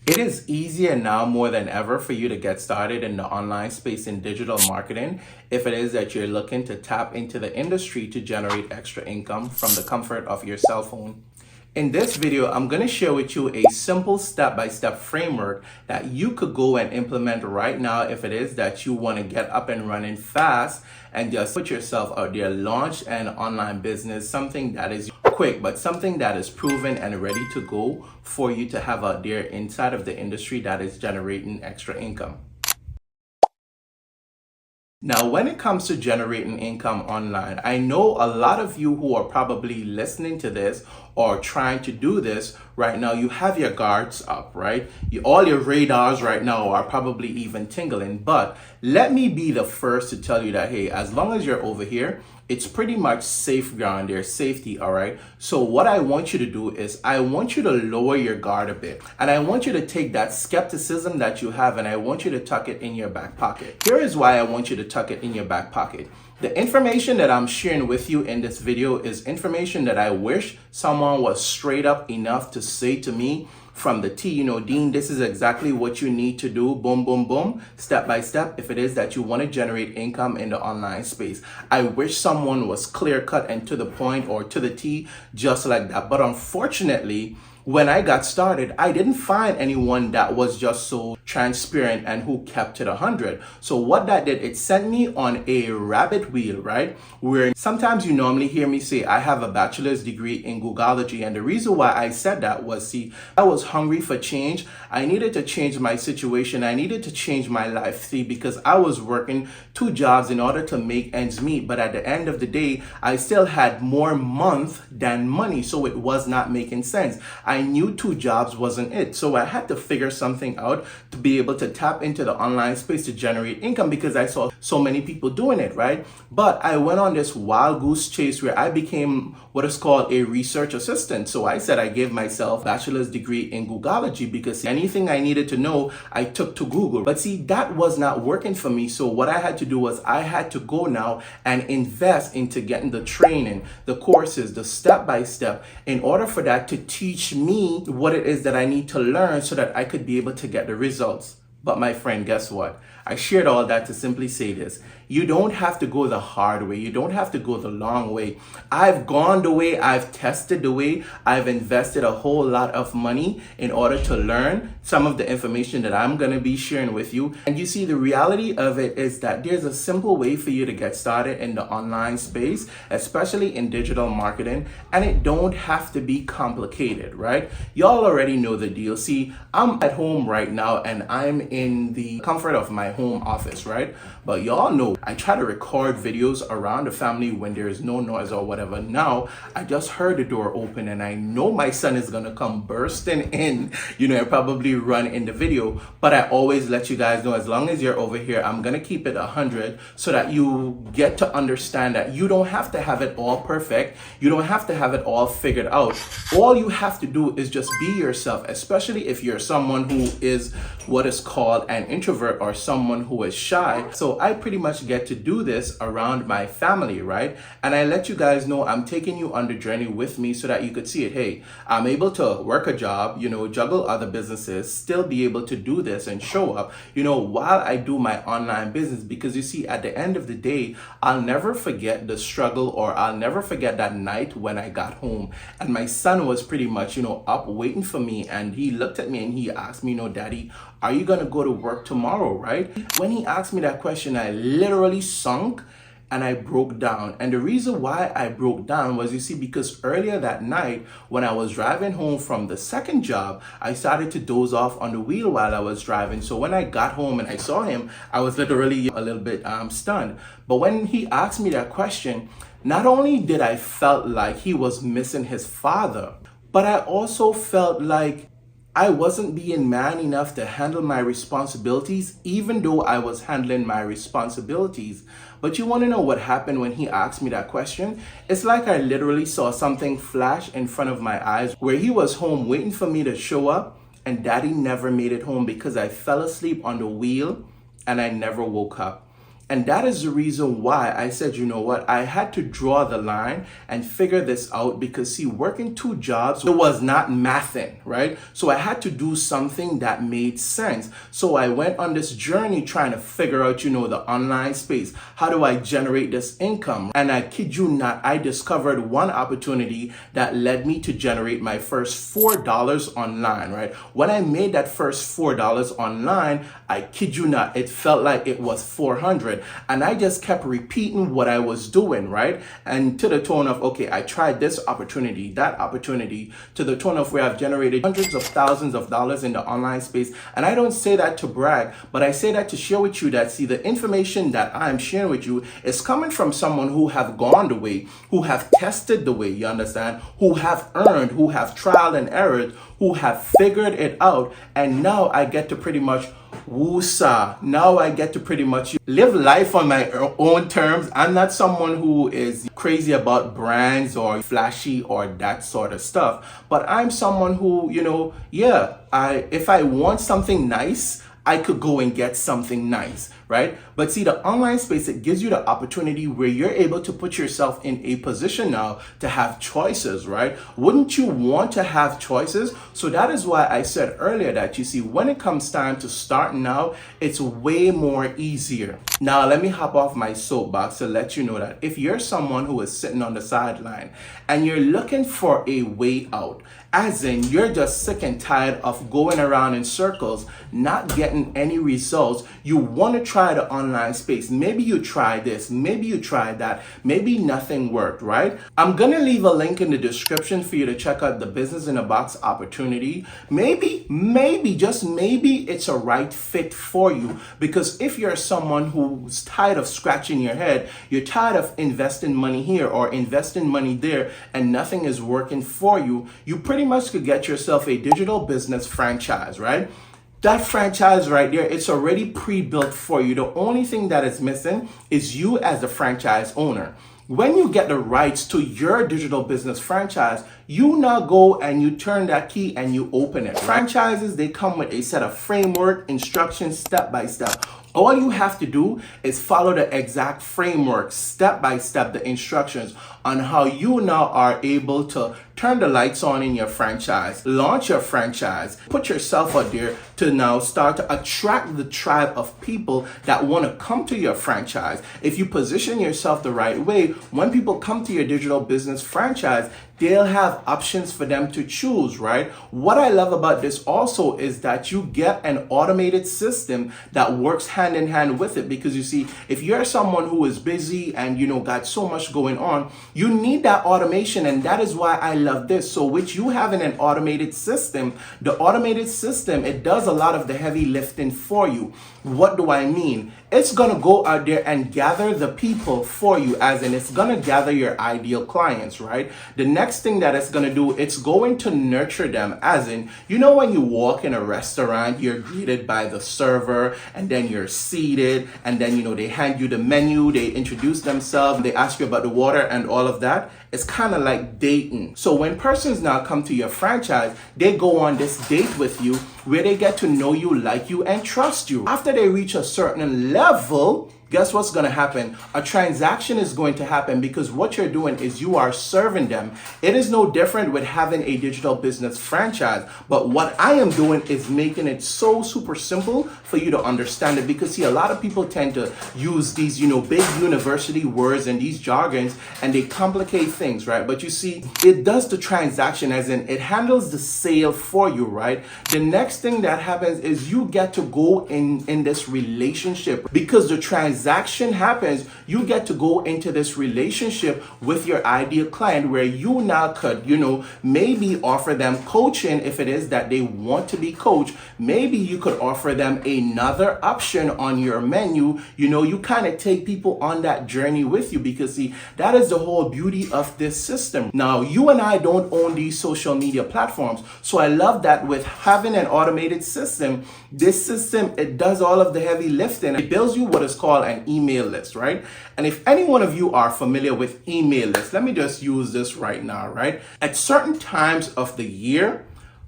It is easier now more than ever for you to get started in the online space in digital marketing if it is that you're looking to tap into the industry to generate extra income from the comfort of your cell phone. In this video, I'm going to share with you a simple step-by-step framework that you could go and implement right now if it is that you want to get up and running fast and just put yourself out there, launch an online business, something that is quick, but something that is proven and ready to go for you to have out there inside of the industry that is generating extra income. Now, when it comes to generating income online, I know a lot of you who are probably listening to this or trying to do this right now, you have your guards up, right? All your radars right now are probably even tingling. But let me be the first to tell you that, hey, as long as you're over here, it's pretty much safe ground. There's safety, all right? So what I want you to do is I want you to lower your guard a bit. And I want you to take that skepticism that you have and I want you to tuck it in your back pocket. Here is why I want you to tuck it in your back pocket. The information that I'm sharing with you in this video is information that I wish someone was straight up enough to say to me from the T, Dean, this is exactly what you need to do, boom, boom, boom, step by step, if it is that you want to generate income in the online space. I wish someone was clear cut and to the point or to the T, just like that. But unfortunately, when I got started, I didn't find anyone that was just so transparent and who kept it 100. So what that did, it sent me on a rabbit wheel, right? Where sometimes you normally hear me say, I have a bachelor's degree in Googleology. And the reason why I said that was, I was hungry for change. I needed to change my situation. I needed to change my life, because I was working 2 jobs in order to make ends meet. But at the end of the day, I still had more month than money. So it was not making sense. I knew 2 jobs wasn't it. So I had to figure something out to be able to tap into the online space to generate income because I saw so many people doing it, right? But I went on this wild goose chase where I became what is called a research assistant. So I said I gave myself a bachelor's degree in Googleology because anything I needed to know, I took to Google. But that was not working for me. So what I had to do was I had to go now and invest into getting the training, the courses, the step-by-step in order for that to teach me what it is that I need to learn so that I could be able to get the results. But my friend, guess what? I shared all that to simply say this. You don't have to go the hard way. You don't have to go the long way. I've gone the way, I've tested the way, I've invested a whole lot of money in order to learn some of the information that I'm going to be sharing with you. And you see, the reality of it is that there's a simple way for you to get started in the online space, especially in digital marketing, and it don't have to be complicated, right? Y'all already know the deal. See, I'm at home right now and I'm in the comfort of my home office, right? But y'all know I try to record videos around the family when there is no noise or whatever. Now, I just heard the door open and I know my son is going to come bursting in, and probably run in the video. But I always let you guys know, as long as you're over here, I'm going to keep it 100 so that you get to understand that you don't have to have it all perfect. You don't have to have it all figured out. All you have to do is just be yourself, especially if you're someone who is what is called an introvert or someone who is shy. So I pretty much get to do this around my family, right? And I let you guys know I'm taking you on the journey with me so that you could see it. Hey, I'm able to work a job, juggle other businesses, still be able to do this and show up, while I do my online business. Because you see, at the end of the day, I'll never forget the struggle, or I'll never forget that night when I got home and my son was pretty much, up waiting for me. And he looked at me and he asked me, Daddy, are you going to go to work tomorrow, right? When he asked me that question, I literally sunk and I broke down. And the reason why I broke down was, because earlier that night when I was driving home from the second job, I started to doze off on the wheel while I was driving. So when I got home and I saw him, I was literally a little bit stunned. But when he asked me that question, not only did I felt like he was missing his father, but I also felt like I wasn't being man enough to handle my responsibilities, even though I was handling my responsibilities. But you want to know what happened when he asked me that question? It's like I literally saw something flash in front of my eyes where he was home waiting for me to show up, and Daddy never made it home because I fell asleep on the wheel and I never woke up. And that is the reason why I said, you know what, I had to draw the line and figure this out because, see, working two jobs, it was not mathing, right? So I had to do something that made sense. So I went on this journey trying to figure out, you know, the online space. How do I generate this income? And I kid you not, I discovered one opportunity that led me to generate my first $4 online, right? When I made that first $4 online, I kid you not, it felt like it was 400. And I just kept repeating what I was doing, right? And to the tone of, okay, I tried this opportunity, that opportunity, to the tone of where I've generated hundreds of thousands of dollars in the online space. And I don't say that to brag, but I say that to share with you that, see, the information that I'm sharing with you is coming from someone who have gone the way, who have tested the way, you understand, who have earned, who have trial and error, who have figured it out. And now I get to pretty much woosa. Now I get to pretty much live life on my own terms. I'm not someone who is crazy about brands or flashy or that sort of stuff. But I'm someone who, you know, yeah, if I want something nice, I could go and get something nice, right? But see, the online space, it gives you the opportunity where you're able to put yourself in a position now to have choices, right? Wouldn't you want to have choices? So that is why I said earlier that, you see, when it comes time to start now, it's way more easier. Now, let me hop off my soapbox to let you know that if you're someone who is sitting on the sideline and you're looking for a way out, as in you're just sick and tired of going around in circles, not getting any results, you want to try the online space. Maybe you tried this, maybe you tried that, maybe nothing worked, right? I'm going to leave a link in the description for you to check out the Business in a Box opportunity. Maybe, just maybe it's a right fit for you, because if you're someone who's tired of scratching your head, you're tired of investing money here or investing money there and nothing is working for you, you pretty much could get yourself a digital business franchise, right? That franchise right there, it's already pre-built for you. The only thing that is missing is you as the franchise owner. When you get the rights to your digital business franchise, you now go and you turn that key and you open it. Franchises, they come with a set of framework, instructions, step by step. All you have to do is follow the exact framework, step by step, the instructions on how you now are able to turn the lights on in your franchise, launch your franchise, put yourself out there to now start to attract the tribe of people that want to come to your franchise. If you position yourself the right way, when people come to your digital business franchise, they'll have options for them to choose, right? What I love about this also is that you get an automated system that works hand in hand with it. Because you see, if you're someone who is busy and, you know, got so much going on, you need that automation. And that is why I love this. So with you having an automated system, the automated system, it does a lot of the heavy lifting for you. What do I mean? It's going to go out there and gather the people for you, as in it's going to gather your ideal clients, right? The next thing that it's going to do, it's going to nurture them, as in, you know, when you walk in a restaurant, you're greeted by the server and then you're seated and then, you know, they hand you the menu, they introduce themselves, they ask you about the water and all of that. It's kind of like dating. So when persons now come to your franchise, they go on this date with you where they get to know you, like you, and trust you. After they reach a certain level, guess what's going to happen? A transaction is going to happen, because what you're doing is you are serving them. It is no different with having a digital business franchise. But what I am doing is making it so super simple for you to understand it. Because see, a lot of people tend to use these, you know, big university words and these jargons, and they complicate things, right? But you see, it does the transaction, as in it handles the sale for you, right? The next thing that happens is you get to go in this relationship, because the transaction happens, you get to go into this relationship with your ideal client, where you now could, you know, maybe offer them coaching if it is that they want to be coached. Maybe you could offer them another option on your menu. You know, you kind of take people on that journey with you, because see, that is the whole beauty of this system. Now, you and I don't own these social media platforms, so I love that with having an automated system, this system, it does all of the heavy lifting. It builds you what is called an email list, right? And if any one of you are familiar with email lists, let me just use this right now, right? At certain times of the year,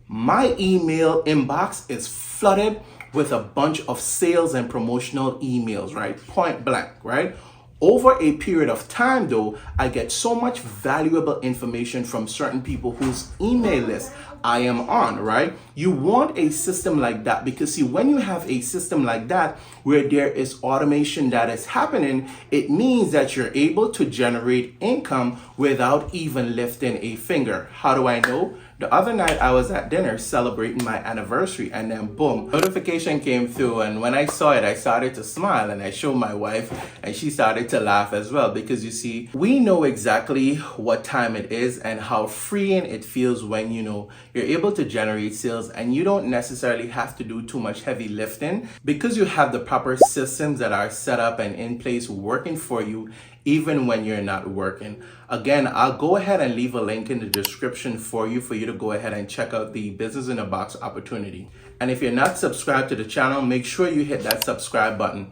my email inbox is flooded with a bunch of sales and promotional emails, right? Point blank, right? Over a period of time, though, I get so much valuable information from certain people whose email list I am on, right? You want a system like that because, see, when you have a system like that where there is automation that is happening, it means that you're able to generate income without even lifting a finger. How do I know? The other night I was at dinner celebrating my anniversary, and then boom, notification came through, and when I saw it, I started to smile, and I showed my wife and she started to laugh as well, because you see, we know exactly what time it is and how freeing it feels when you're able to generate sales and you don't necessarily have to do too much heavy lifting because you have the proper systems that are set up and in place working for you even when you're not working. Again, I'll go ahead and leave a link in the description for you to go ahead and check out the Business in a Box opportunity. And if you're not subscribed to the channel, make sure you hit that subscribe button.